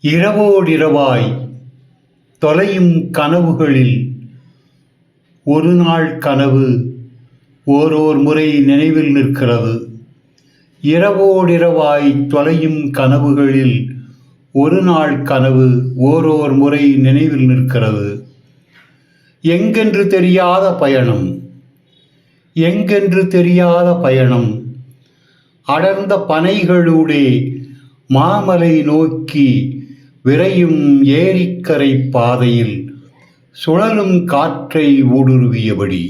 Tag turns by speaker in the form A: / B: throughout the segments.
A: இரவோடிரவாய் தொலையும் கனவுகளில் ஒரு நாள் கனவு ஓரோர் முறை நினைவில் நிற்கிறது. இரவோடிரவாய் தொலையும் கனவுகளில் ஒரு நாள் கனவு ஓரோர் முறை நினைவில் நிற்கிறது. எங்கென்று தெரியாத பயணம், எங்கென்று தெரியாத பயணம், அடர்ந்த பனைகளூடே மாமலை நோக்கி விரையும் ஏரிக்கரை பாதையில் சுழலும் காற்றை ஊடுருவியபடி.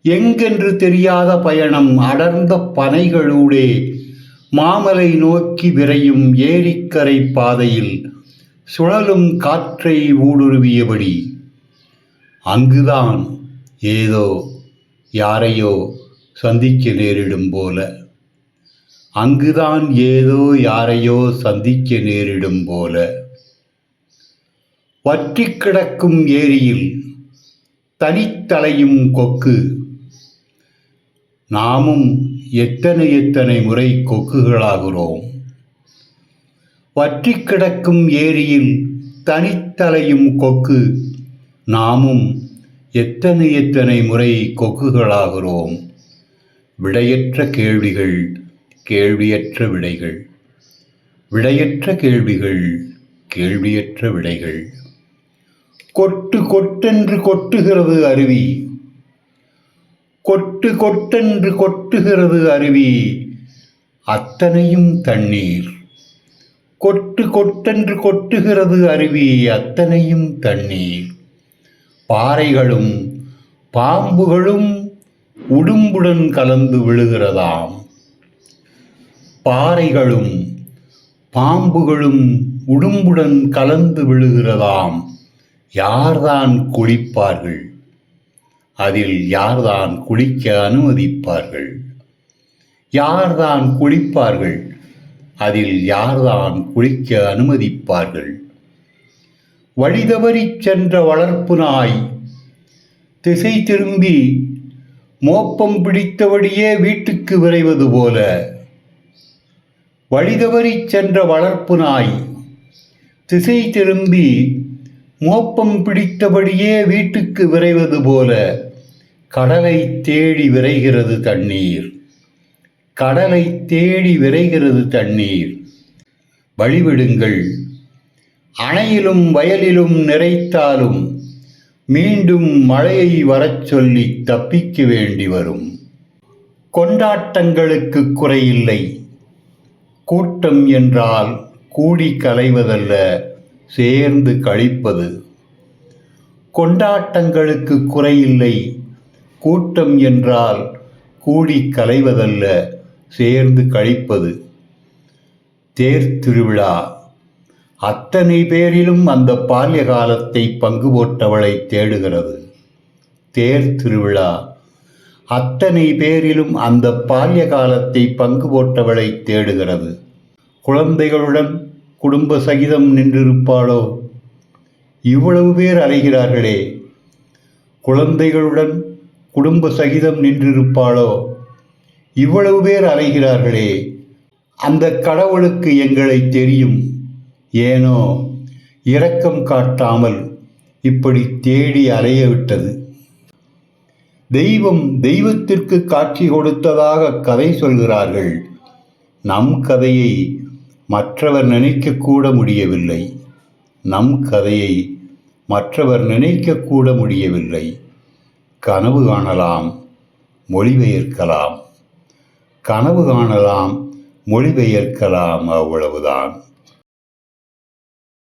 A: எங்கென்று தெரியாத பயணம், அடர்ந்த பனைகளூடே மாமலை நோக்கி விரையும் ஏரிக்கரை பாதையில் சுழலும் காற்றை ஊடுருவியபடி. அங்குதான் ஏதோ யாரையோ சந்திக்க நேரிடும் போல, அங்குதான் ஏதோ யாரையோ சந்திக்க நேரிடும் போல. வற்றி கிடக்கும் ஏரியில் தனித்தலையும் கொக்கு. நாமும் எத்தனை எத்தனை முறை கொக்குகளாகிறோம். வற்றி கிடக்கும் ஏரியில் தனித்தலையும் கொக்கு. நாமும் எத்தனை எத்தனை முறை கொக்குகளாகிறோம். விடையற்ற கேள்விகள், கேள்வியற்ற விடைகள். விடையற்ற கேள்விகள், கேள்வியற்ற விடைகள். கொட்டு கொட்டென்று கொட்டுகிறது அருவி. கொட்டு கொட்டென்று கொட்டுகிறது அருவி, அத்தனையும் தண்ணீர். கொட்டு கொட்டென்று கொட்டுகிறது அருவி, அத்தனையும் தண்ணீர். பாறைகளும் பாம்புகளும் உடும்புடன் கலந்து விழுகிறதாம். பாறைகளும் பாம்புகளும் உடும்புடன் கலந்து விழுகிறதாம். யார்தான் குளிப்பார்கள்? அதில் யார்தான் குளிக்க அனுமதிப்பார்கள்? யார்தான் குளிப்பார்கள்? அதில் யார்தான் குளிக்க அனுமதிப்பார்கள்? வழிதவறிச் சென்ற வளர்ப்பு நாய் திசை திரும்பி மோப்பம் பிடித்தபடியே வீட்டுக்கு விரைவது போல. வழிதவறிச் சென்ற வளர்ப்பு நாய் திசை திரும்பி மோப்பம் பிடித்தபடியே வீட்டுக்கு விரைவது போல கடலை தேடி விரைகிறது தண்ணீர். கடலை தேடி விரைகிறது தண்ணீர். வழிவிடுங்கள். அணையிலும் வயலிலும் நிறைத்தாலும் மீண்டும் மழையை வரச் சொல்லி தப்பிக்க வேண்டி வரும். கொண்டாட்டங்களுக்கு குறையில்லை. கூட்டம் என்றால் கூடி கலைவதல்ல, சேர்ந்து கழிப்பது. கொண்டாட்டங்களுக்கு குறையில்லை. கூட்டம் என்றால் கூடி கலைவதல்ல, சேர்ந்து கழிப்பது. தேர் திருவிழா. அத்தனை பேரிலும் அந்த பால்ய காலத்தை பங்கு போட்டவளை தேடுகிறது. தேர் திருவிழா. அத்தனை பேரிலும் அந்த பால்ய காலத்தை பங்கு போட்டவளை தேடுகிறது. குழந்தைகளுடன் குடும்ப சகிதம் நின்றிருப்பாளோ? இவ்வளவு பேர் அலைகிறார்களே, குழந்தைகளுடன் குடும்ப சகிதம் நின்றிருப்பாளோ? இவ்வளவு பேர் அலைகிறார்களே, அந்த கடவுளுக்கு எங்களை தெரியும். ஏனோ இரக்கம் காட்டாமல் இப்படி தேடி அலைய விட்டது. தெய்வம் தெய்வத்திற்கு காட்சி கொடுத்ததாக கதை சொல்கிறார்கள். நம் கதையை மற்றவர் நினைக்கக்கூட முடியவில்லை. நம் கதையை மற்றவர் நினைக்கக்கூட முடியவில்லை. கனவு காணலாம், மொழிபெயர்க்கலாம். கனவு காணலாம், மொழிபெயர்க்கலாம், அவ்வளவுதான்.